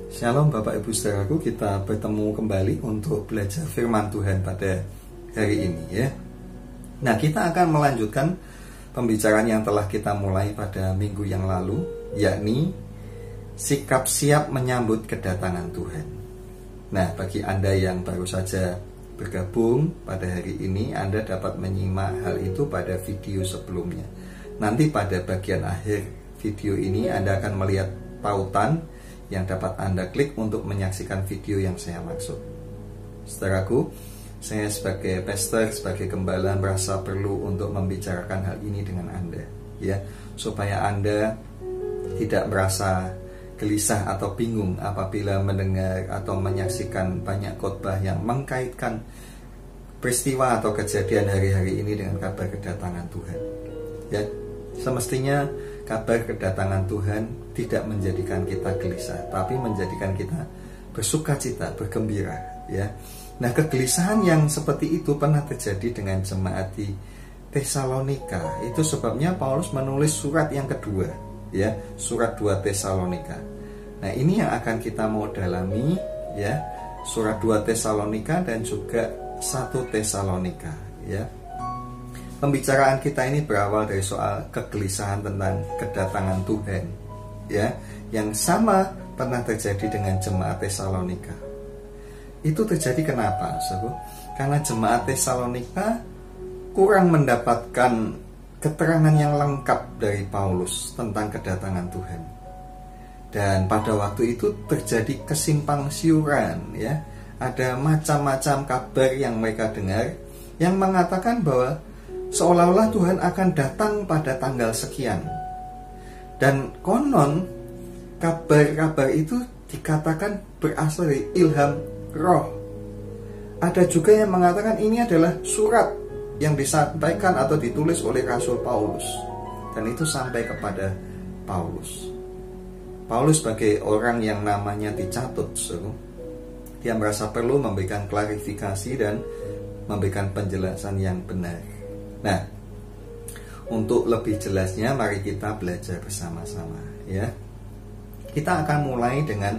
Shalom Bapak Ibu Saudaraku, kita bertemu kembali untuk belajar firman Tuhan pada hari ini ya. Nah, kita akan melanjutkan pembicaraan yang telah kita mulai pada minggu yang lalu, yakni sikap siap menyambut kedatangan Tuhan. Nah, bagi Anda yang baru saja bergabung pada hari ini, Anda dapat menyimak hal itu pada video sebelumnya. Nanti pada bagian akhir video ini Anda akan melihat tautan yang dapat Anda klik untuk menyaksikan video yang saya maksud. Saudaraku, saya sebagai pastor, sebagai gembala merasa perlu untuk membicarakan hal ini dengan Anda, ya, supaya Anda tidak merasa gelisah atau bingung apabila mendengar atau menyaksikan banyak khotbah yang mengkaitkan peristiwa atau kejadian hari-hari ini dengan kabar kedatangan Tuhan. Ya, semestinya kabar kedatangan Tuhan tidak menjadikan kita gelisah, tapi menjadikan kita bersukacita, bergembira, ya. Nah, kegelisahan yang seperti itu pernah terjadi dengan jemaat di Tesalonika. Itu sebabnya Paulus menulis surat yang kedua, ya, surat 2 Tesalonika. Nah, ini yang akan kita mau dalami, ya, surat 2 Tesalonika dan juga 1 Tesalonika, ya. Pembicaraan kita ini berawal dari soal kegelisahan tentang kedatangan Tuhan, ya, yang sama pernah terjadi dengan jemaat Tesalonika. Itu terjadi kenapa, saudara? Karena jemaat Tesalonika kurang mendapatkan keterangan yang lengkap dari Paulus tentang kedatangan Tuhan. Dan pada waktu itu terjadi kesimpang siuran, ya. Ada macam-macam kabar yang mereka dengar yang mengatakan bahwa seolah-olah Tuhan akan datang pada tanggal sekian. Dan konon kabar-kabar itu dikatakan berasal dari ilham roh. Ada juga yang mengatakan ini adalah surat yang disampaikan atau ditulis oleh Rasul Paulus. Dan itu sampai kepada Paulus. Paulus sebagai orang yang namanya dicatut, dia merasa perlu memberikan klarifikasi dan memberikan penjelasan yang benar. Nah, untuk lebih jelasnya mari kita belajar bersama-sama, ya. Kita akan mulai dengan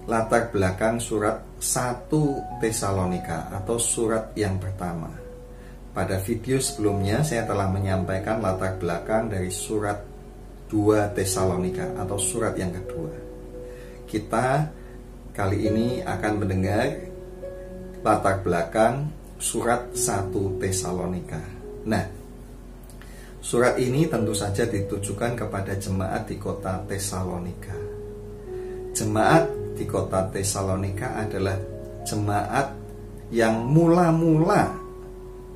latar belakang surat 1 Tesalonika atau surat yang pertama. Pada video sebelumnya saya telah menyampaikan latar belakang dari surat 2 Tesalonika atau surat yang kedua. Kita kali ini akan mendengar latar belakang surat 1 Tesalonika. Nah, surat ini tentu saja ditujukan kepada jemaat di kota Tesalonika. Jemaat di kota Tesalonika adalah jemaat yang mula-mula,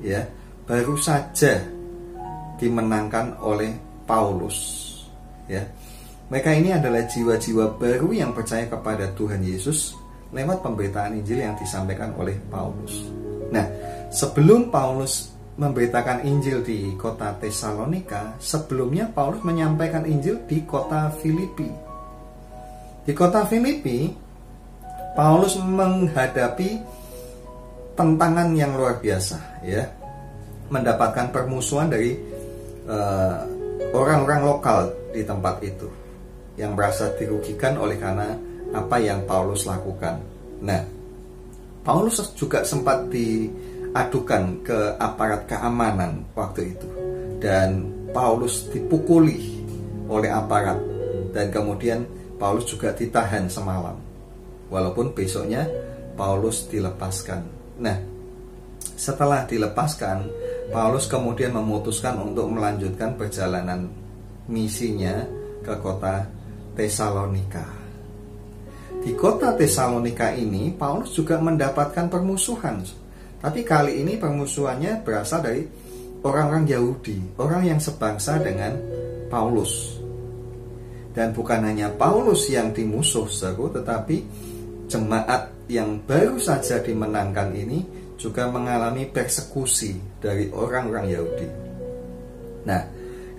ya, baru saja dimenangkan oleh Paulus, ya. Mereka ini adalah jiwa-jiwa baru yang percaya kepada Tuhan Yesus lewat pemberitaan Injil yang disampaikan oleh Paulus. Nah, sebelum Paulus memberitakan Injil di kota Tesalonika, sebelumnya Paulus menyampaikan Injil di kota Filipi. Di kota Filipi, Paulus menghadapi tantangan yang luar biasa, ya, mendapatkan permusuhan dari orang-orang lokal di tempat itu yang merasa dirugikan oleh karena apa yang Paulus lakukan. Nah, Paulus juga sempat diadukan ke aparat keamanan waktu itu, dan Paulus dipukuli oleh aparat, dan kemudian Paulus juga ditahan semalam, walaupun besoknya Paulus dilepaskan. Nah, setelah dilepaskan, Paulus kemudian memutuskan untuk melanjutkan perjalanan misinya ke kota Tesalonika. Di kota Tesalonika ini Paulus juga mendapatkan permusuhan. Tapi kali ini permusuhannya berasal dari orang-orang Yahudi, orang yang sebangsa dengan Paulus. Dan bukan hanya Paulus yang dimusuh, tetapi jemaat yang baru saja dimenangkan ini juga mengalami persekusi dari orang-orang Yahudi. Nah,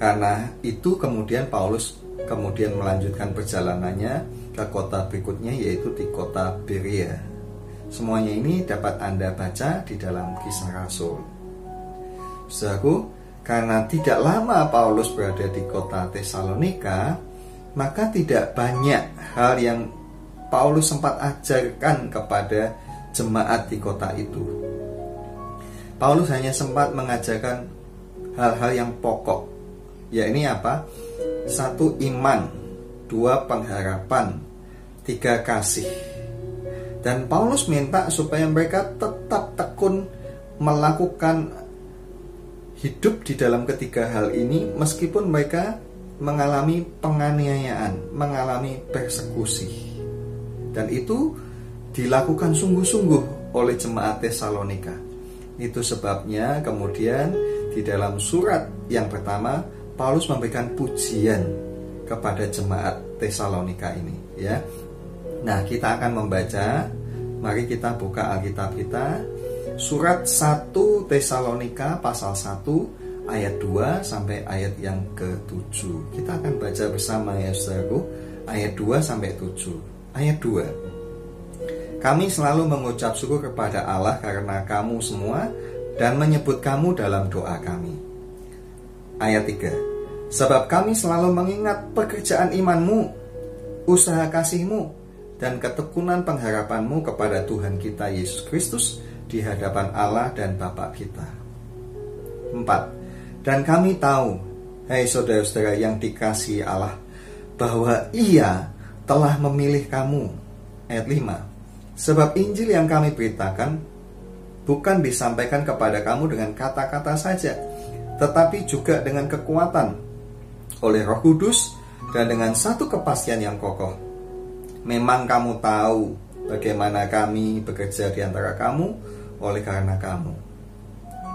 karena itu kemudian Paulus melanjutkan perjalanannya ke kota berikutnya, yaitu di kota Berea. Semuanya ini dapat Anda baca di dalam Kisah Rasul. Saudaraku, karena tidak lama Paulus berada di kota Tesalonika, maka tidak banyak hal yang Paulus sempat ajarkan kepada jemaat di kota itu. Paulus hanya sempat mengajarkan hal-hal yang pokok, yakni apa? 1, iman, 2, pengharapan, 3, kasih. Dan Paulus minta supaya mereka tetap tekun melakukan hidup di dalam ketiga hal ini meskipun mereka mengalami penganiayaan, mengalami persekusi. Dan itu dilakukan sungguh-sungguh oleh jemaat Tesalonika. Itu sebabnya kemudian di dalam surat yang pertama Paulus memberikan pujian kepada jemaat Tesalonika ini, ya. Nah, kita akan membaca, mari kita buka Alkitab kita, surat 1 Tesalonika pasal 1 ayat 2 sampai ayat yang ke-7. Kita akan baca bersama ya saudaraku, ayat 2 sampai 7. Ayat 2. Kami selalu mengucap syukur kepada Allah karena kamu semua dan menyebut kamu dalam doa kami. Ayat 3. Sebab kami selalu mengingat pekerjaan imanmu, usaha kasihmu, dan ketekunan pengharapanmu kepada Tuhan kita Yesus Kristus di hadapan Allah dan Bapa kita. 4. Dan kami tahu, hai saudara-saudara yang dikasihi Allah, bahwa Ia telah memilih kamu. Ayat 5. Sebab Injil yang kami beritakan bukan disampaikan kepada kamu dengan kata-kata saja, tetapi juga dengan kekuatan oleh Roh Kudus dan dengan satu kepastian yang kokoh. Memang kamu tahu bagaimana kami bekerja di antara kamu oleh karena kamu.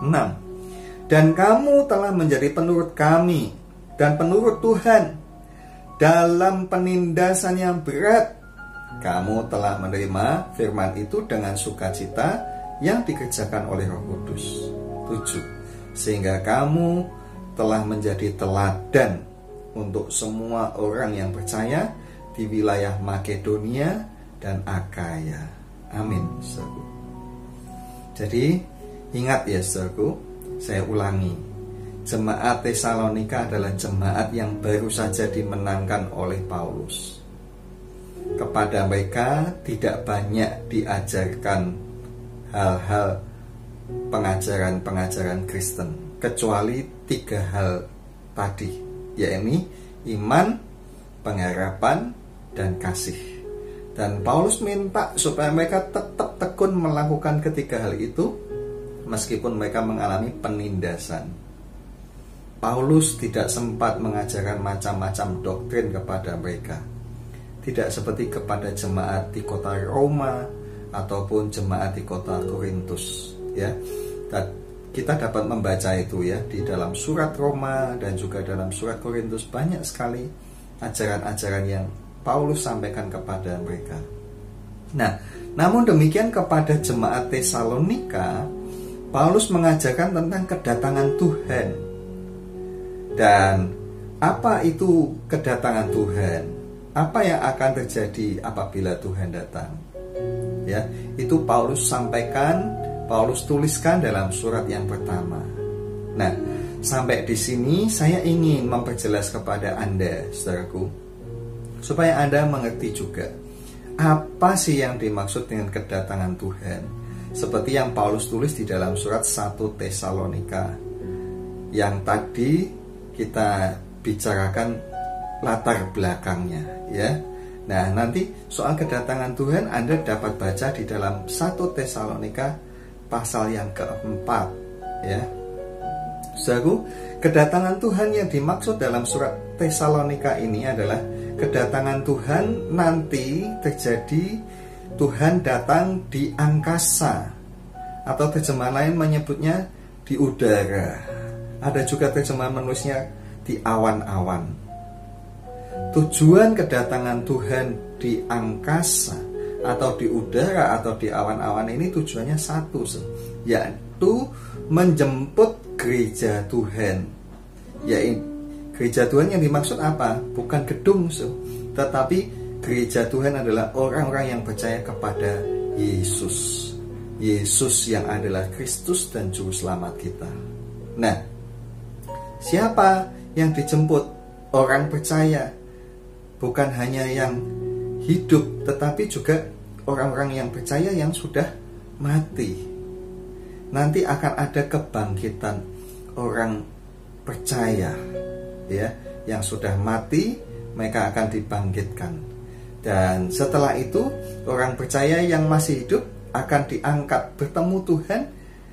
6. Dan kamu telah menjadi penurut kami dan penurut Tuhan dalam penindasan yang berat. Kamu telah menerima firman itu dengan sukacita yang dikerjakan oleh Roh Kudus. 7. Sehingga kamu telah menjadi teladan untuk semua orang yang percaya di wilayah Makedonia dan Akaya. Amin, saudaraku. Jadi ingat ya saudaraku, saya ulangi, jemaat Tesalonika adalah jemaat yang baru saja dimenangkan oleh Paulus. Kepada mereka tidak banyak diajarkan hal-hal pengajaran-pengajaran Kristen, kecuali 3 hal tadi, yakni iman, pengharapan, dan kasih. Dan Paulus minta supaya mereka tetap tekun melakukan ketiga hal itu meskipun mereka mengalami penindasan. Paulus tidak sempat mengajarkan macam-macam doktrin kepada mereka, tidak seperti kepada jemaat di kota Roma ataupun jemaat di kota Korintus, ya. Dan kita dapat membaca itu ya di dalam surat Roma dan juga dalam surat Korintus, banyak sekali ajaran-ajaran yang Paulus sampaikan kepada mereka. Nah, namun demikian kepada jemaat Tesalonika, Paulus mengajarkan tentang kedatangan Tuhan. Dan apa itu kedatangan Tuhan? Apa yang akan terjadi apabila Tuhan datang? Ya, itu Paulus sampaikan, Paulus tuliskan dalam surat yang pertama. Nah, sampai di sini saya ingin memperjelas kepada Anda, saudaraku, supaya Anda mengerti juga apa sih yang dimaksud dengan kedatangan Tuhan. Seperti yang Paulus tulis di dalam surat 1 Tesalonika yang tadi kita bicarakan latar belakangnya, ya. Nah, nanti soal kedatangan Tuhan Anda dapat baca di dalam 1 Tesalonika pasal yang keempat, ya. Saudaraku, kedatangan Tuhan yang dimaksud dalam surat Tesalonika ini adalah kedatangan Tuhan nanti terjadi, Tuhan datang di angkasa, atau terjemahan lain menyebutnya di udara. Ada juga terjemahan menulisnya di awan-awan. Tujuan kedatangan Tuhan di angkasa atau di udara atau di awan-awan ini tujuannya satu, yaitu menjemput gereja Tuhan. Yaitu gereja Tuhan yang dimaksud apa? Bukan gedung, tetapi gereja Tuhan adalah orang-orang yang percaya kepada Yesus. Yesus yang adalah Kristus dan Juru Selamat kita. Nah, siapa yang dijemput? Orang percaya. Bukan hanya yang hidup, tetapi juga orang-orang yang percaya yang sudah mati. Nanti akan ada kebangkitan orang percaya, ya, yang sudah mati, mereka akan dibangkitkan. Dan setelah itu orang percaya yang masih hidup akan diangkat bertemu Tuhan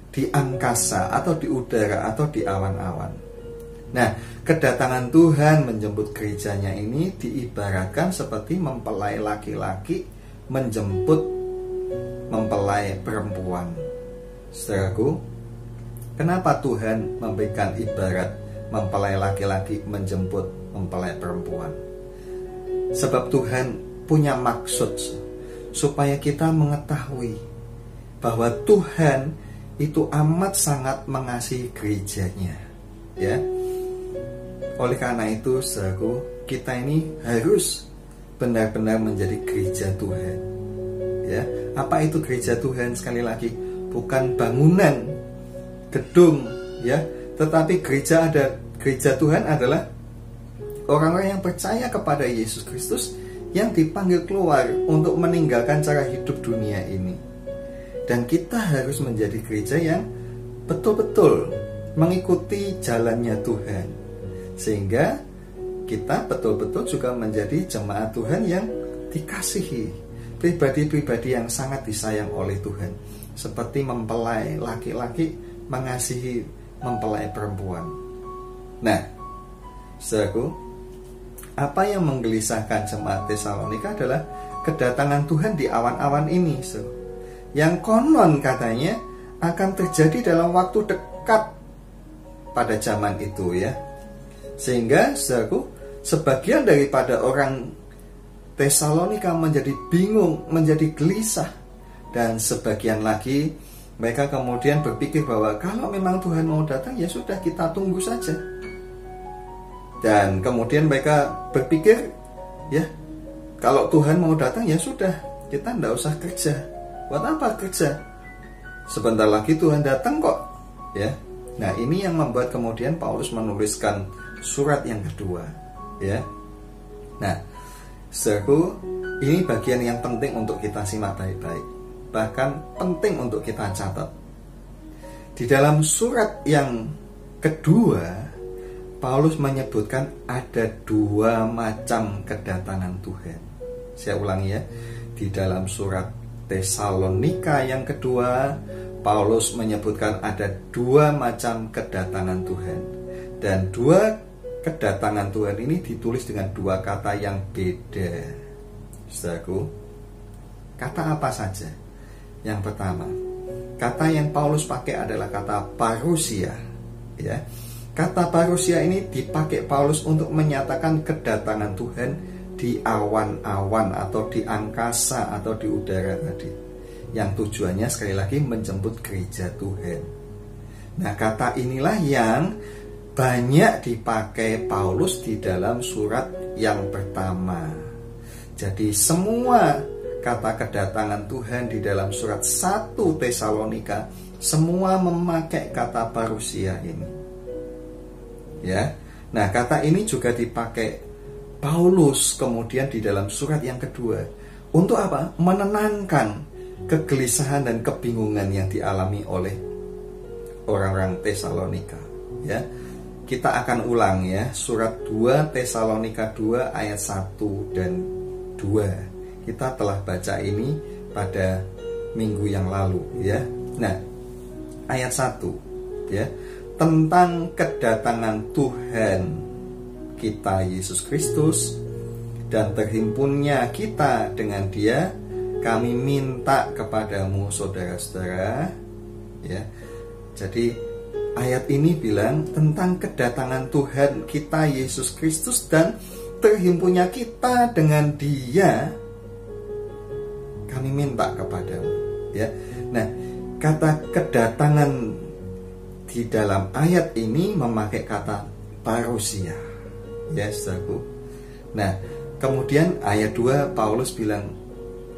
di angkasa atau di udara atau di awan-awan. Nah, kedatangan Tuhan menjemput gerejanya ini diibaratkan seperti mempelai laki-laki menjemput mempelai perempuan. Saudaraku, kenapa Tuhan memberikan ibarat mempelai laki-laki menjemput mempelai perempuan? Sebab Tuhan punya maksud supaya kita mengetahui bahwa Tuhan itu amat sangat mengasihi gerejanya, ya. Oleh karena itu, saudaraku, kita ini harus benar-benar menjadi gereja Tuhan, ya. Apa itu gereja Tuhan? Sekali lagi, bukan bangunan gedung, ya, tetapi gereja Tuhan adalah orang-orang yang percaya kepada Yesus Kristus yang dipanggil keluar untuk meninggalkan cara hidup dunia ini. Dan kita harus menjadi gereja yang betul-betul mengikuti jalannya Tuhan, sehingga kita betul-betul juga menjadi jemaat Tuhan yang dikasihi, pribadi-pribadi yang sangat disayang oleh Tuhan, seperti mempelai laki-laki mengasihi mempelai perempuan. Nah, saudaraku, apa yang menggelisahkan jemaat Tesalonika adalah kedatangan Tuhan di awan-awan ini, yang konon katanya akan terjadi dalam waktu dekat pada zaman itu, ya. Sehingga, saudaraku, sebagian daripada orang Tesalonika menjadi bingung, menjadi gelisah, dan sebagian lagi mereka kemudian berpikir bahwa kalau memang Tuhan mau datang, ya sudah, kita tunggu saja. Dan kemudian mereka berpikir, ya, kalau Tuhan mau datang, ya sudah, kita tidak usah kerja. Buat apa kerja? Sebentar lagi Tuhan datang kok, ya. Nah, ini yang membuat kemudian Paulus menuliskan surat yang kedua, ya. Nah, saudaraku, ini bagian yang penting untuk kita simak baik-baik, bahkan penting untuk kita catat. Di dalam surat yang kedua, Paulus menyebutkan ada dua macam kedatangan Tuhan. Saya ulangi, ya. Di dalam surat Tesalonika yang kedua, Paulus menyebutkan ada dua macam kedatangan Tuhan. Dan dua kedatangan Tuhan ini ditulis dengan dua kata yang beda. Saudaraku, kata apa saja? Yang pertama, kata yang Paulus pakai adalah kata parousia, ya. Kata parousia ini dipakai Paulus untuk menyatakan kedatangan Tuhan di awan-awan atau di angkasa atau di udara tadi, yang tujuannya sekali lagi menjemput gereja Tuhan. Nah, kata inilah yang banyak dipakai Paulus di dalam surat yang pertama. Jadi semua kata kedatangan Tuhan di dalam surat 1 Tesalonika semua memakai kata parousia ini, ya. Nah, kata ini juga dipakai Paulus kemudian di dalam surat yang kedua. Untuk apa? Menenangkan kegelisahan dan kebingungan yang dialami oleh orang-orang Tesalonika, ya. Kita akan ulang, ya, surat 2 Tesalonika 2 ayat 1 dan 2. Kita telah baca ini pada minggu yang lalu, ya. Nah, ayat 1, ya, tentang kedatangan Tuhan kita Yesus Kristus dan terhimpunnya kita dengan Dia, kami minta kepadamu saudara-saudara, ya. Jadi ayat ini bilang tentang kedatangan Tuhan kita Yesus Kristus dan terhimpunnya kita dengan Dia, kami minta kepadamu, ya. Nah, kata kedatangan di dalam ayat ini memakai kata parousia, ya, saudaraku. Nah, kemudian ayat 2 Paulus bilang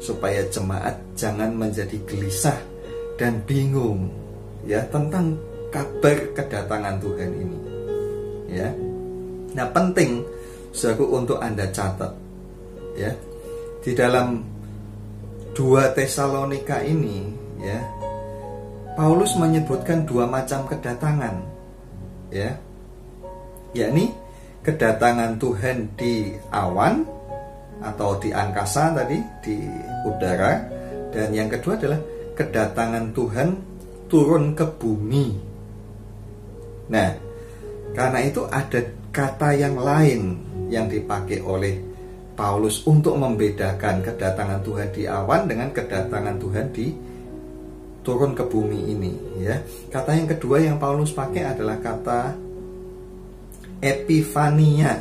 supaya jemaat jangan menjadi gelisah dan bingung, ya, tentang kabar kedatangan Tuhan ini, ya. Nah, penting, saudaraku, untuk Anda catat, ya. di dalam 2 Tesalonika ini, ya, Paulus menyebutkan 2 macam kedatangan, ya, yakni kedatangan Tuhan di awan atau di angkasa tadi, di udara, dan yang kedua adalah kedatangan Tuhan turun ke bumi. Nah, karena itu ada kata yang lain yang dipakai oleh Paulus untuk membedakan kedatangan Tuhan di awan dengan kedatangan Tuhan di turun ke bumi ini, ya. Kata yang kedua yang Paulus pakai adalah kata epifania,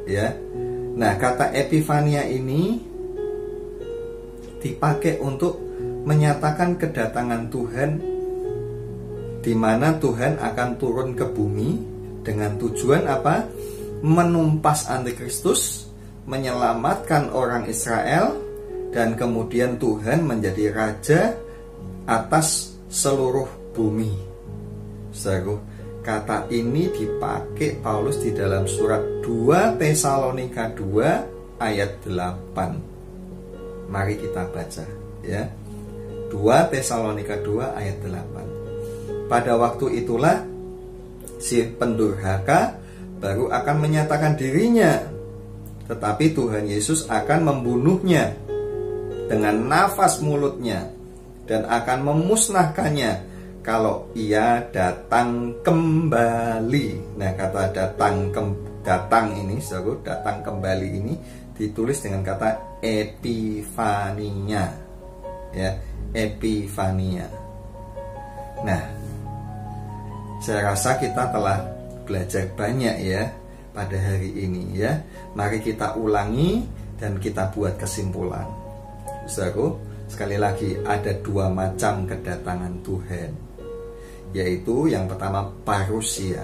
ya. Nah, kata epifania ini dipakai untuk menyatakan kedatangan Tuhan, di mana Tuhan akan turun ke bumi dengan tujuan apa? Menumpas antikristus, menyelamatkan orang Israel, dan kemudian Tuhan menjadi raja atas seluruh bumi. Saudara, kata ini dipakai Paulus di dalam surat 2 Tesalonika 2 ayat 8. Mari kita baca, ya. 2 Tesalonika 2 ayat 8. Pada waktu itulah si pendurhaka baru akan menyatakan dirinya, tetapi Tuhan Yesus akan membunuhnya dengan nafas mulutnya dan akan memusnahkannya kalau ia datang kembali. Nah, kata datang ini, saudara, datang kembali ini ditulis dengan kata epifania, ya, epifania. Nah, saya rasa kita telah belajar banyak, ya, pada hari ini, ya. Mari kita ulangi dan kita buat kesimpulan. Saudara, sekali lagi ada 2 macam kedatangan Tuhan, yaitu yang pertama parousia.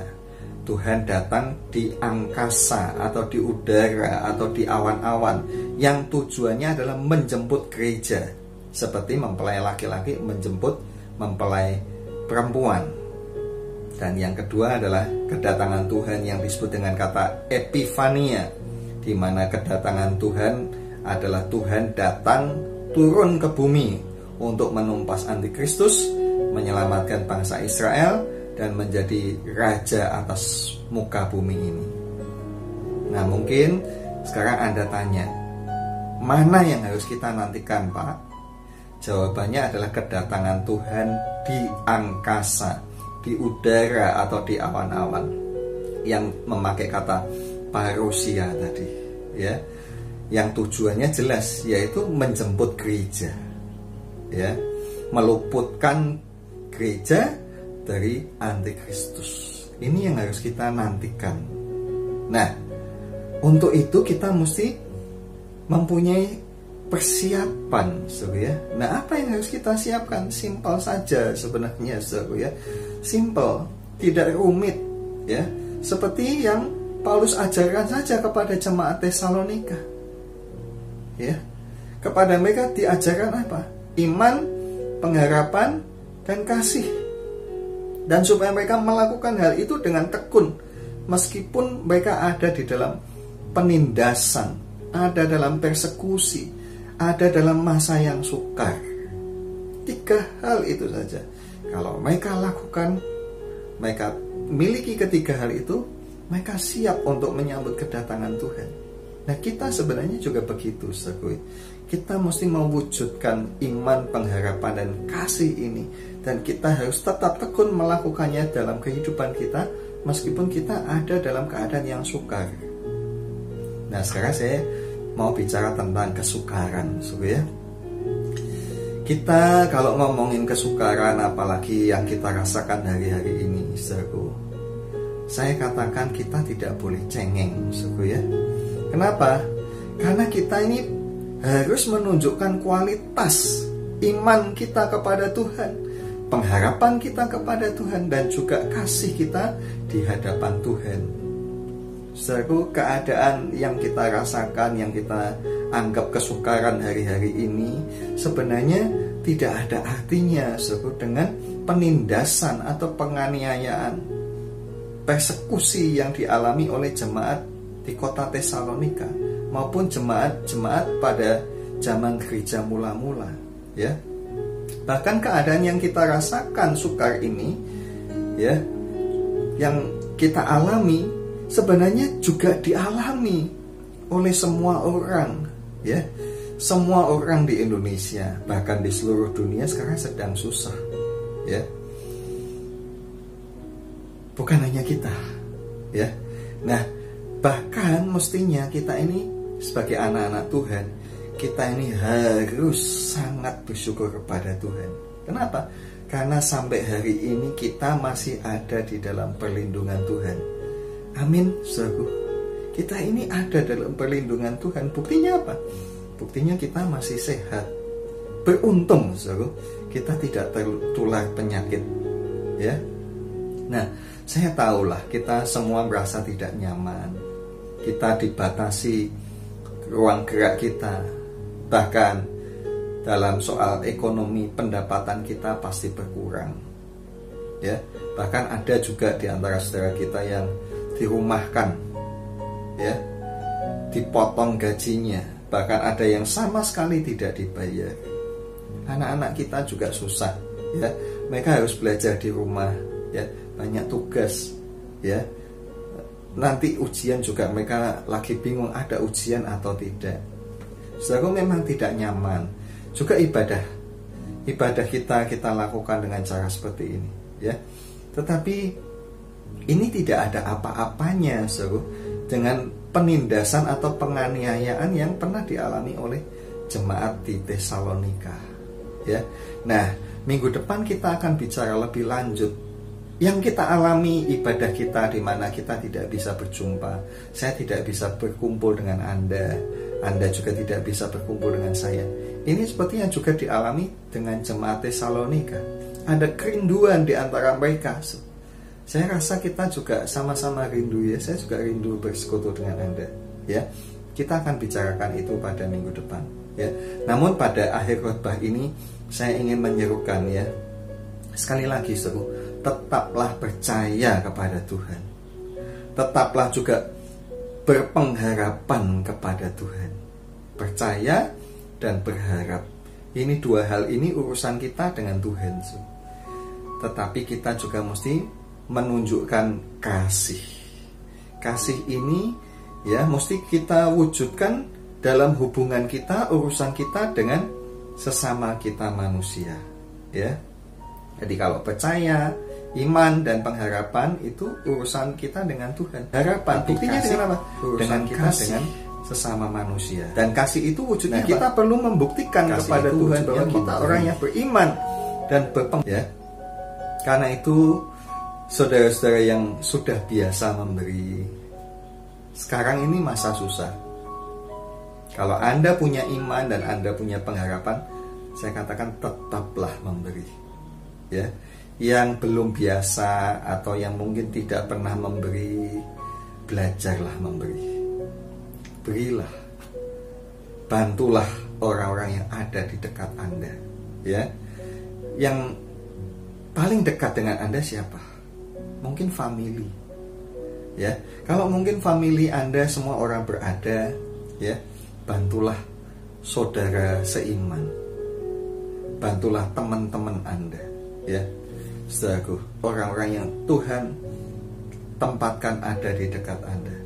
Tuhan datang di angkasa atau di udara atau di awan-awan, yang tujuannya adalah menjemput gereja, seperti mempelai laki-laki menjemput mempelai perempuan. Dan yang kedua adalah kedatangan Tuhan yang disebut dengan kata epifania, di mana kedatangan Tuhan adalah Tuhan datang turun ke bumi untuk menumpas antikristus, menyelamatkan bangsa Israel, dan menjadi raja atas muka bumi ini. Nah, mungkin sekarang Anda tanya, mana yang harus kita nantikan, Pak? Jawabannya adalah kedatangan Tuhan di angkasa, di udara atau di awan-awan, yang memakai kata parousia tadi, ya, yang tujuannya jelas, yaitu menjemput gereja, ya, meluputkan gereja dari antikristus. Ini yang harus kita nantikan. Nah, untuk itu kita mesti mempunyai persiapan, saudara, ya. Nah, apa yang harus kita siapkan? Simpel saja sebenarnya, saudara, ya. Simpel, tidak rumit, ya. Seperti yang Paulus ajarkan saja kepada jemaat Tesalonika, ya. Kepada mereka diajarkan apa? Iman, pengharapan, dan kasih. Dan supaya mereka melakukan hal itu dengan tekun, meskipun mereka ada di dalam penindasan, ada dalam persekusi, ada dalam masa yang sukar. 3 hal itu saja. Kalau mereka lakukan, mereka miliki ketiga hal itu, mereka siap untuk menyambut kedatangan Tuhan. Nah, kita sebenarnya juga begitu, saudara. Kita mesti mewujudkan iman, pengharapan, dan kasih ini, dan kita harus tetap tekun melakukannya dalam kehidupan kita, meskipun kita ada dalam keadaan yang sukar. Nah, sekarang saya mau bicara tentang kesukaran, saudara. Kita kalau ngomongin kesukaran, apalagi yang kita rasakan hari-hari ini, saudara, saya katakan kita tidak boleh cengeng, saudara. Kenapa? Karena kita ini harus menunjukkan kualitas iman kita kepada Tuhan, pengharapan kita kepada Tuhan, dan juga kasih kita di hadapan Tuhan. Saudara, keadaan yang kita rasakan, yang kita anggap kesukaran hari-hari ini, sebenarnya tidak ada artinya, saudara, dengan penindasan atau penganiayaan, persekusi yang dialami oleh jemaat di kota Tesalonika. maupun jemaat-jemaat pada zaman gereja mula-mula, ya. Bahkan keadaan yang kita rasakan sukar ini, ya, yang kita alami sebenarnya juga dialami oleh semua orang, ya. Semua orang di Indonesia, bahkan di seluruh dunia sekarang sedang susah, ya. Bukan hanya kita, ya. Nah, bahkan mestinya kita ini sebagai anak-anak Tuhan, kita ini harus sangat bersyukur kepada Tuhan. Kenapa? Karena sampai hari ini kita masih ada di dalam perlindungan Tuhan. Amin, saudaraku. Kita ini ada dalam perlindungan Tuhan. Buktinya apa? Buktinya kita masih sehat. Beruntung, saudaraku, kita tidak tertular penyakit, ya. Nah, saya tahulah kita semua merasa tidak nyaman. Kita dibatasi ruang gerak kita. Bahkan dalam soal ekonomi, pendapatan kita pasti berkurang, ya. Bahkan ada juga di antara saudara kita yang dirumahkan, ya, dipotong gajinya. Bahkan ada yang sama sekali tidak dibayar. Anak-anak kita juga susah, ya. Mereka harus belajar di rumah, ya, banyak tugas, ya. Nanti ujian juga mereka lagi bingung ada ujian atau tidak. Saudara, memang tidak nyaman. Juga ibadah kita lakukan dengan cara seperti ini, ya. Tetapi ini tidak ada apa-apanya, saudara, dengan penindasan atau penganiayaan yang pernah dialami oleh jemaat di Tesalonika, ya. Nah, minggu depan kita akan bicara lebih lanjut yang kita alami ibadah kita, di mana kita tidak bisa berjumpa. Saya tidak bisa berkumpul dengan Anda juga tidak bisa berkumpul dengan saya. Ini seperti yang juga dialami dengan jemaat Tesalonika. Ada kerinduan di antara mereka. Saya rasa kita juga sama-sama rindu, ya. Saya juga rindu bersekutu dengan Anda, ya. Kita akan bicarakan itu pada minggu depan, ya. Namun pada akhir khotbah ini saya ingin menyerukan, ya, sekali lagi, seru, tetaplah percaya kepada Tuhan. Tetaplah juga berpengharapan kepada Tuhan. Percaya dan berharap. Ini dua hal ini urusan kita dengan Tuhan. Tetapi kita juga mesti menunjukkan kasih. Kasih ini, ya, mesti kita wujudkan dalam hubungan kita, urusan kita dengan sesama kita manusia, ya. Jadi kalau percaya, iman dan pengharapan itu urusan kita dengan Tuhan. Harapan buktinya dengan apa? Dengan kita kasih dengan sesama manusia. Dan kasih itu wujudnya kita perlu membuktikan kepada Tuhan bahwa kita orang yang beriman dan ya. Karena itu saudara-saudara yang sudah biasa memberi, sekarang ini masa susah. Kalau Anda punya iman dan Anda punya pengharapan, saya katakan tetaplah memberi, ya. Yang belum biasa atau yang mungkin tidak pernah memberi, belajarlah memberi. Berilah, bantulah orang-orang yang ada di dekat Anda, ya. Yang paling dekat dengan Anda siapa? Mungkin family, ya. Kalau mungkin family Anda semua orang berada, ya, bantulah saudara seiman, bantulah teman-teman Anda, ya. Saudaraku, orang-orang yang Tuhan tempatkan ada di dekat Anda.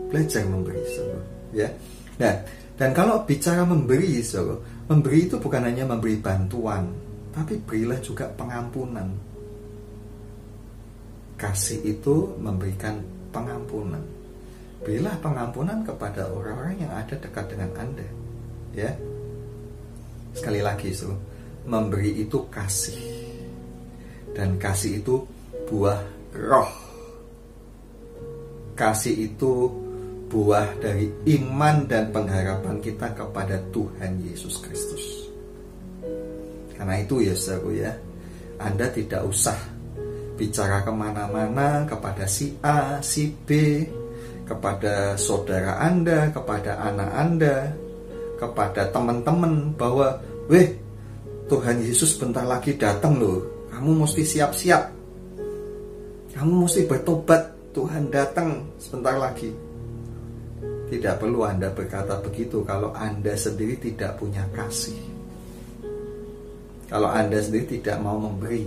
Belajar memberi, saudara, ya. Nah, dan kalau bicara memberi, saudara, memberi itu bukan hanya memberi bantuan, tapi berilah juga pengampunan. Kasih itu memberikan pengampunan. Berilah pengampunan kepada orang-orang yang ada dekat dengan Anda, ya. Sekali lagi, saudara, memberi itu kasih. Dan kasih itu buah roh. Kasih itu buah dari iman dan pengharapan kita kepada Tuhan Yesus Kristus. Karena itu, ya saudaraku, ya, Anda tidak usah bicara kemana-mana kepada si A, si B, kepada saudara Anda, kepada anak Anda, kepada teman-teman bahwa, weh, Tuhan Yesus bentar lagi datang loh. Kamu mesti siap-siap. Kamu mesti bertobat. Tuhan datang sebentar lagi. Tidak perlu Anda berkata begitu kalau Anda sendiri tidak punya kasih. Kalau Anda sendiri tidak mau memberi,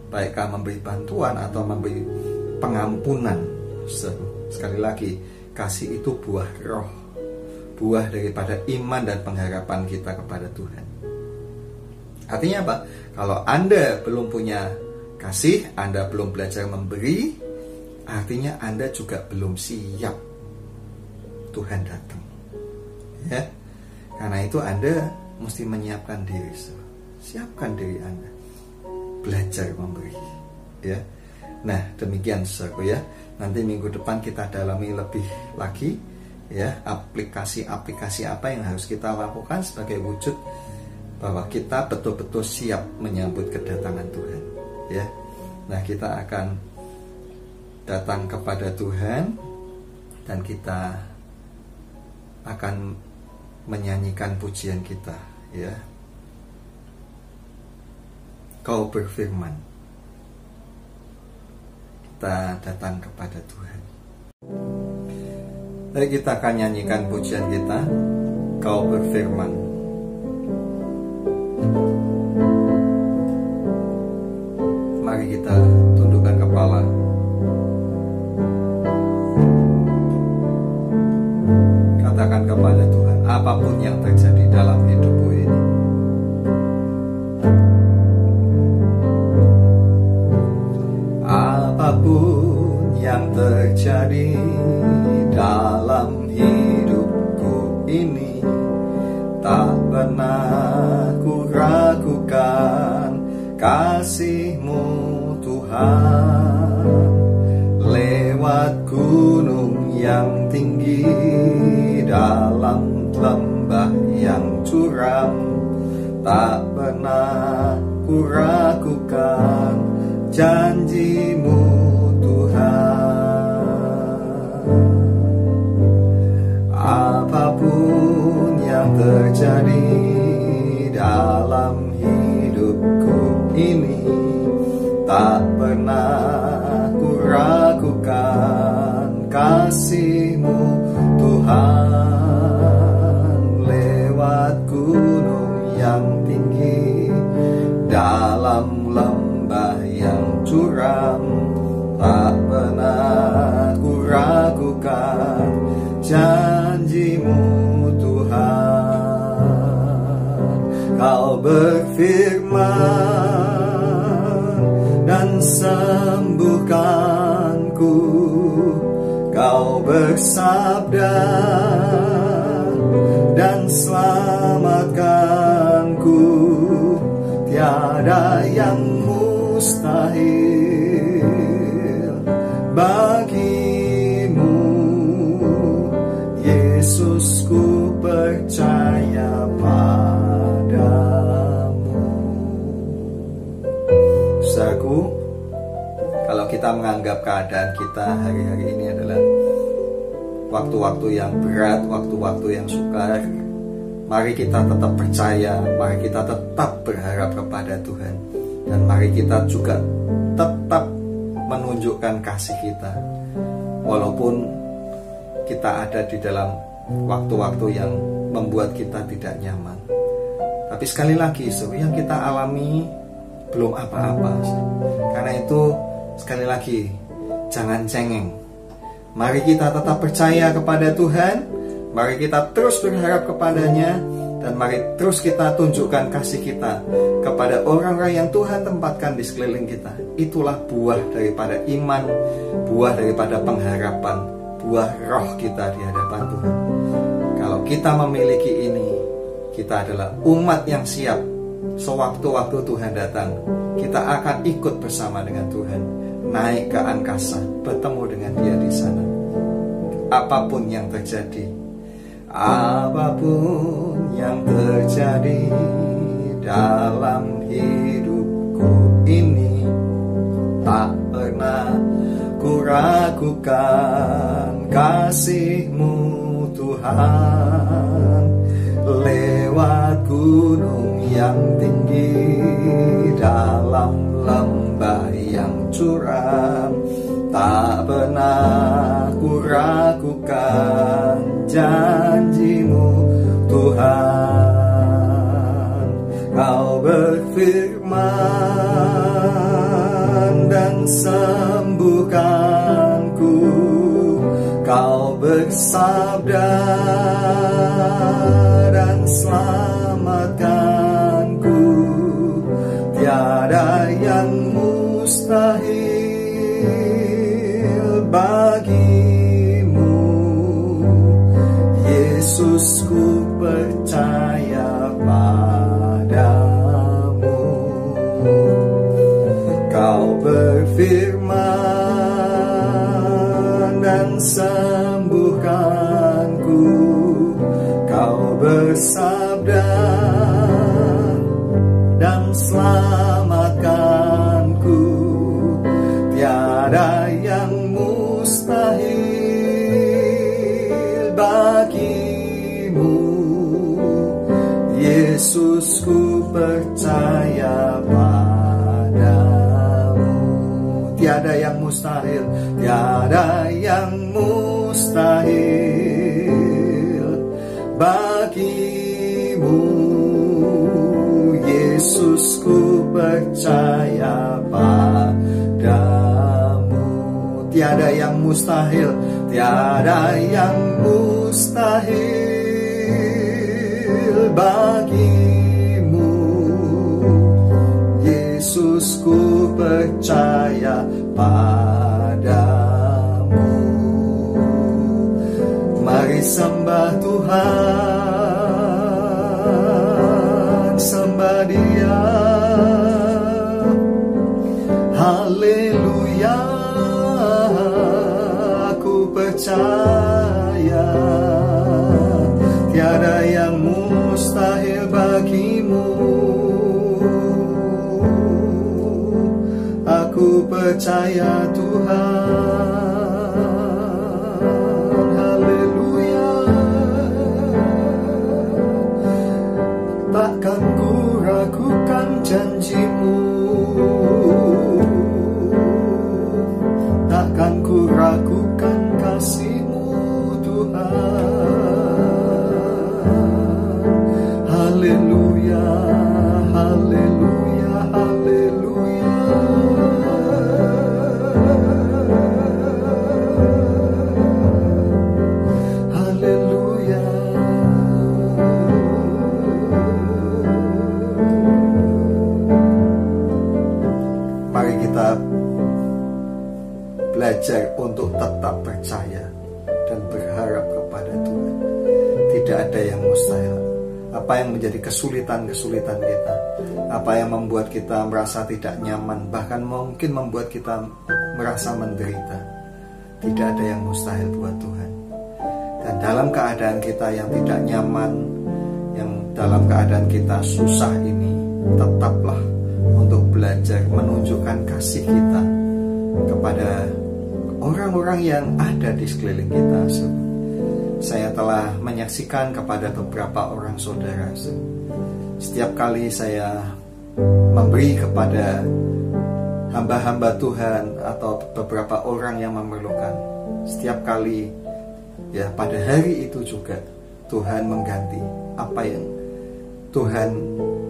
baikkah memberi bantuan atau memberi pengampunan. Sekali lagi, kasih itu buah roh, buah daripada iman dan pengharapan kita kepada Tuhan. Artinya apa? Kalau Anda belum punya kasih, Anda belum belajar memberi, artinya Anda juga belum siap Tuhan datang. Ya. Karena itu Anda mesti menyiapkan diri. Siapkan diri Anda. Belajar memberi. Ya. Nah, demikian saudaraku ya. Nanti minggu depan kita dalami lebih lagi ya, aplikasi-aplikasi apa yang harus kita lakukan sebagai wujud bahwa kita betul-betul siap menyambut kedatangan Tuhan. Ya. Nah, kita akan datang kepada Tuhan dan kita akan menyanyikan pujian kita, ya. Kau berfirman. Kita datang kepada Tuhan. Baik, kita akan nyanyikan pujian kita. Kau berfirman. Mari kita tundukkan kepala. Katakan kepada Tuhan, apapun yang terjadi dalam hidupku ini, apapun yang terjadi dalam hidupku ini, tak pernah ku ragukan kasih-Mu Tuhan. Lewat gunung yang tinggi, dalam lembah yang curam, tak pernah ku ragukan janji-Mu Tuhan. Apapun yang terjadi dalam hidupku ini, tak pernah ku ragukan kasih-Mu Tuhan. Lewat gunung yang tinggi, dalam lembah yang curam, tak pernah ku ragukan janji-Mu Tuhan. Kau berfirman dan sembuhkanku, Kau bersabda dan selamatkanku. Tiada yang mustahil bagi-Mu, Yesus, ku percaya padamu. Saudaraku, kalau kita menganggap keadaan kita hari-hari ini adalah waktu-waktu yang berat, waktu-waktu yang sukar, mari kita tetap percaya, mari kita tetap berharap kepada Tuhan, dan mari kita juga tetap menunjukkan kasih kita walaupun kita ada di dalam waktu-waktu yang membuat kita tidak nyaman. Tapi sekali lagi, yang kita alami belum apa-apa. Karena itu sekali lagi, jangan cengeng. Mari kita tetap percaya kepada Tuhan, mari kita terus berharap kepadanya, dan mari terus kita tunjukkan kasih kita kepada orang-orang yang Tuhan tempatkan di sekeliling kita. Itulah buah daripada iman, buah daripada pengharapan, buah roh kita di hadapan Tuhan. Kalau kita memiliki ini, kita adalah umat yang siap. Sewaktu-waktu Tuhan datang, kita akan ikut bersama dengan Tuhan, naik ke angkasa, bertemu dengan Dia di sana. Apapun yang terjadi, apapun yang terjadi dalam hidupku ini, tak pernah ku ragukan kasih-Mu Tuhan. Lewat gunung yang tinggi, dalam lembah yang curam, Tak pernah ku ragukan janji-Mu Tuhan. Kau berfirman dan sembuhkanku, Kau bersabda dan selamatkanku. Tiada yang mustahil bagi-Mu, Yesus, ku percaya padamu. Kau berfirman dan sembuhkanku, Kau bersabda dan selamatkanku. Tiada yang mustahil bagi-Mu, Yesus, ku percaya padamu. Tiada yang mustahil, tiada yang mustahil bagi-Mu, Yesus, ku percaya padamu. Tiada yang mustahil, tiada yang mustahil bagi-Mu, Yesus, ku percaya padamu. Mari sembah Tuhan, sembah Dia. Haleluya, aku percaya tiada yang mustahil bagi-Mu. Aku percaya Tuhan. Haleluya, takkan ku ragukan janji-Mu, takkan ku ragukan kasih-Mu Tuhan. Haleluya, haleluya, haleluya. Haleluya. Mari kita belajar untuk tetap percaya dan berharap kepada Tuhan. Tidak ada yang mustahil. Apa yang menjadi kesulitan-kesulitan kita, apa yang membuat kita merasa tidak nyaman, bahkan mungkin membuat kita merasa menderita, tidak ada yang mustahil buat Tuhan. Dan dalam keadaan kita yang tidak nyaman, yang dalam keadaan kita susah ini, tetaplah untuk belajar menunjukkan kasih kita kepada orang-orang yang ada di sekeliling kita. Saya telah menyaksikan kepada beberapa orang saudara, setiap kali saya memberi kepada hamba-hamba Tuhan atau beberapa orang yang memerlukan, setiap kali ya pada hari itu juga Tuhan mengganti apa yang Tuhan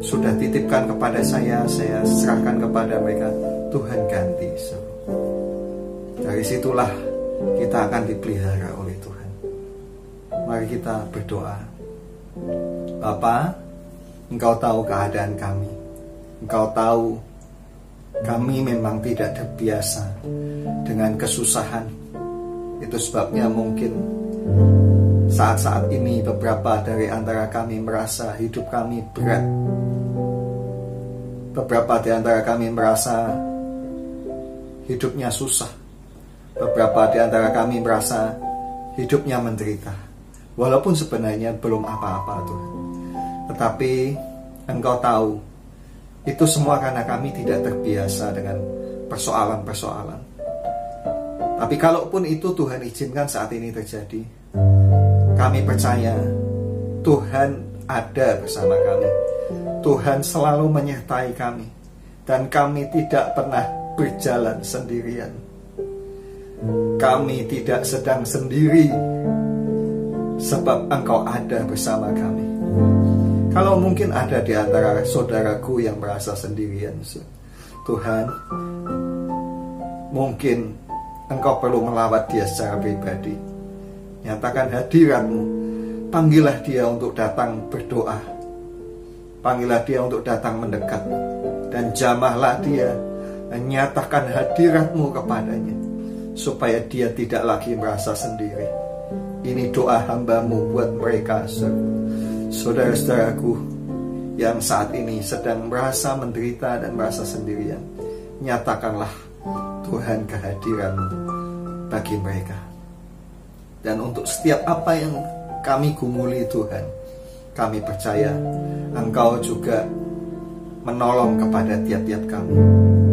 sudah titipkan kepada saya serahkan kepada mereka, Tuhan ganti. Dari situlah kita akan dipelihara oleh Tuhan. Mari kita berdoa. Bapa, Engkau tahu keadaan kami. Engkau tahu kami memang tidak terbiasa dengan kesusahan. Itu sebabnya mungkin saat-saat ini beberapa dari antara kami merasa hidup kami berat. Beberapa di antara kami merasa hidupnya susah. Beberapa di antara kami merasa hidupnya menderita. Walaupun sebenarnya belum apa-apa Tuhan, tetapi Engkau tahu itu semua karena kami tidak terbiasa dengan persoalan-persoalan. Tapi kalaupun itu Tuhan izinkan saat ini terjadi, kami percaya Tuhan ada bersama kami. Tuhan selalu menyertai kami, dan kami tidak pernah berjalan sendirian. kami tidak sedang sendiri, sebab Engkau ada bersama kami. Kalau mungkin ada di antara saudaraku yang merasa sendirian, Tuhan, mungkin Engkau perlu melawat dia secara pribadi. Nyatakan hadirat-Mu. Panggillah dia untuk datang berdoa. Panggillah dia untuk datang mendekat. Dan jamahlah dia, dan nyatakan hadirat-Mu kepadanya, supaya dia tidak lagi merasa sendiri. Ini doa hamba-Mu buat mereka, saudara-saudaraku yang saat ini sedang merasa menderita dan merasa sendirian. Nyatakanlah Tuhan kehadiran-Mu bagi mereka. Dan untuk setiap apa yang kami gumuli Tuhan, kami percaya Engkau juga menolong kepada tiap-tiap kami.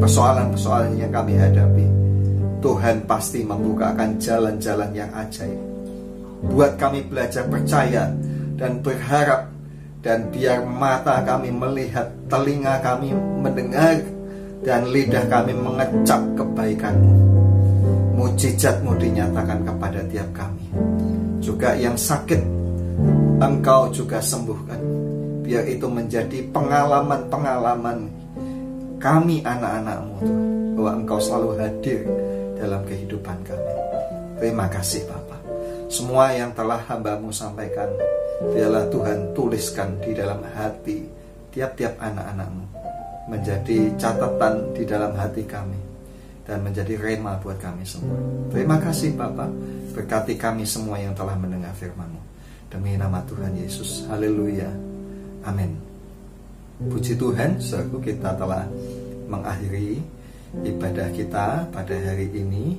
Persoalan-persoalan yang kami hadapi, Tuhan pasti membukakan jalan-jalan yang ajaib. Buat kami belajar percaya dan berharap, dan biar mata kami melihat, telinga kami mendengar, dan lidah kami mengecap kebaikan-Mu. Mujizat-Mu dinyatakan kepada tiap kami. Juga yang sakit, Engkau juga sembuhkan. Biar itu menjadi pengalaman-pengalaman kami anak-anak-Mu, bahwa Engkau selalu hadir dalam kehidupan kami. Terima kasih Bapa. Semua yang telah hamba-Mu sampaikan, biarlah Tuhan tuliskan di dalam hati tiap-tiap anak-anak-Mu, menjadi catatan di dalam hati kami, dan menjadi rema buat kami semua. Terima kasih Bapa. Berkati kami semua yang telah mendengar firman-Mu. Demi nama Tuhan Yesus. Haleluya. Amin. Puji Tuhan, saudaraku, kita telah mengakhiri ibadah kita pada hari ini.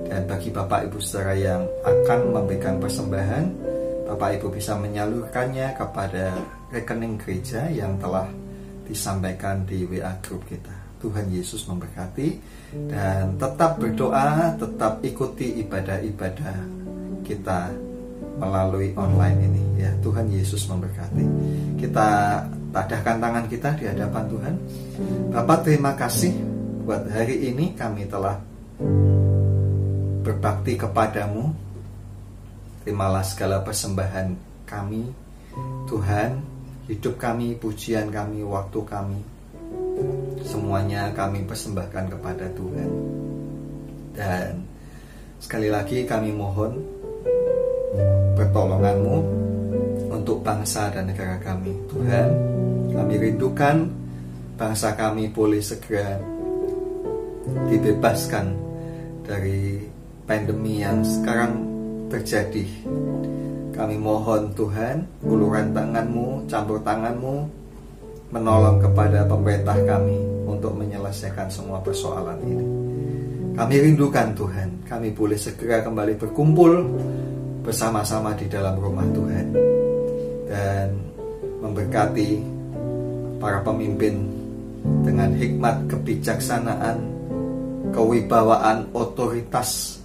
Dan bagi Bapak Ibu Saudara yang akan memberikan persembahan, Bapak Ibu bisa menyalurkannya kepada rekening gereja yang telah disampaikan di WA group kita. Tuhan Yesus memberkati, dan tetap berdoa, tetap ikuti ibadah-ibadah kita melalui online ini ya. Tuhan Yesus memberkati. Kita tadahkan tangan kita di hadapan Tuhan. Bapa, terima kasih buat hari ini kami telah berbakti kepadamu. Terimalah segala persembahan kami Tuhan, hidup kami, pujian kami, waktu kami, semuanya kami persembahkan kepada Tuhan. Dan sekali lagi kami mohon pertolongan-Mu untuk bangsa dan negara kami. Tuhan, kami rindukan bangsa kami boleh segera dibebaskan dari pandemi yang sekarang terjadi. Kami mohon Tuhan, uluran tangan-Mu, campur tangan-Mu menolong kepada pemerintah kami untuk menyelesaikan semua persoalan ini. Kami rindukan Tuhan, kami boleh segera kembali berkumpul bersama-sama di dalam rumah Tuhan, dan memberkati para pemimpin dengan hikmat, kebijaksanaan, kewibawaan, otoritas,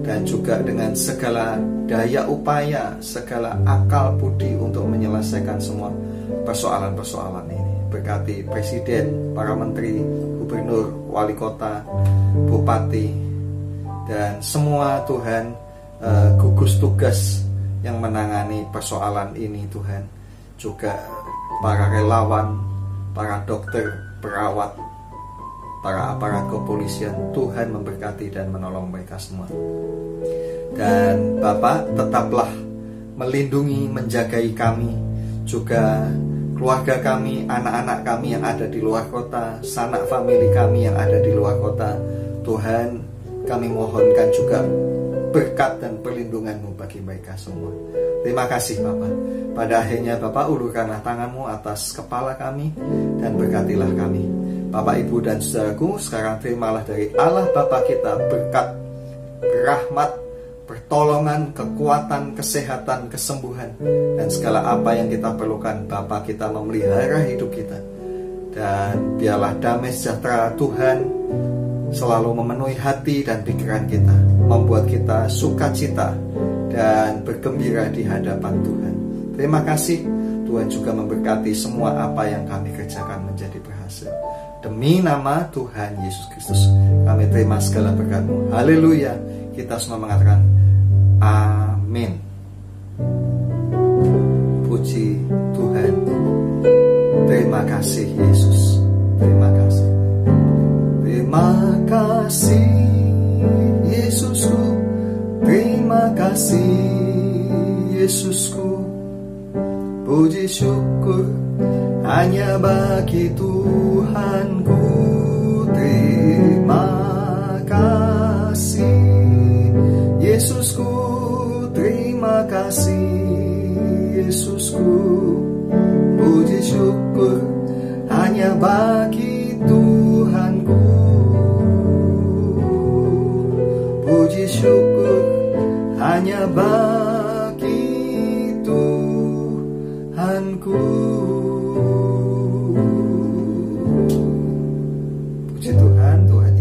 dan juga dengan segala daya upaya, segala akal budi untuk menyelesaikan semua persoalan-persoalan ini. Berkati presiden, para menteri, gubernur, wali kota, bupati, dan semua Tuhan gugus tugas yang menangani persoalan ini Tuhan. Juga para relawan, para dokter, perawat, para aparat kepolisian. Tuhan memberkati dan menolong mereka semua. Dan Bapak, tetaplah melindungi, menjagai kami, juga keluarga kami, anak-anak kami yang ada di luar kota, sanak famili kami yang ada di luar kota. Tuhan, kami mohonkan juga berkat dan perlindungan-Mu bagi mereka semua. Terima kasih Bapak. Pada akhirnya Bapak, ulurkanlah tangan-Mu atas kepala kami dan berkatilah kami. Bapak, Ibu, dan saudaraku, sekarang terimalah dari Allah Bapa kita berkat, rahmat, pertolongan, kekuatan, kesehatan, kesembuhan, dan segala apa yang kita perlukan. Bapa, kita memelihara hidup kita, dan biarlah damai sejahtera Tuhan selalu memenuhi hati dan pikiran kita, membuat kita sukacita dan bergembira di hadapan Tuhan. Terima kasih. Tuhan juga memberkati semua apa yang kami kerjakan menjadi berhasil. Demi nama Tuhan Yesus Kristus, kami terima segala berkat-Mu. Haleluya. kita semua mengatakan amin. Puji Tuhan. Terima kasih Yesus. Terima kasih. Terima kasih Yesusku. Terima kasih Yesusku. Puji syukur hanya bagi Tuhanku. Terima kasih Yesusku. Terima kasih Yesusku. Puji syukur hanya bagi Tuhanku. Puji syukur hanya bagi Tuhanku. Puji Tuhan, Tuhan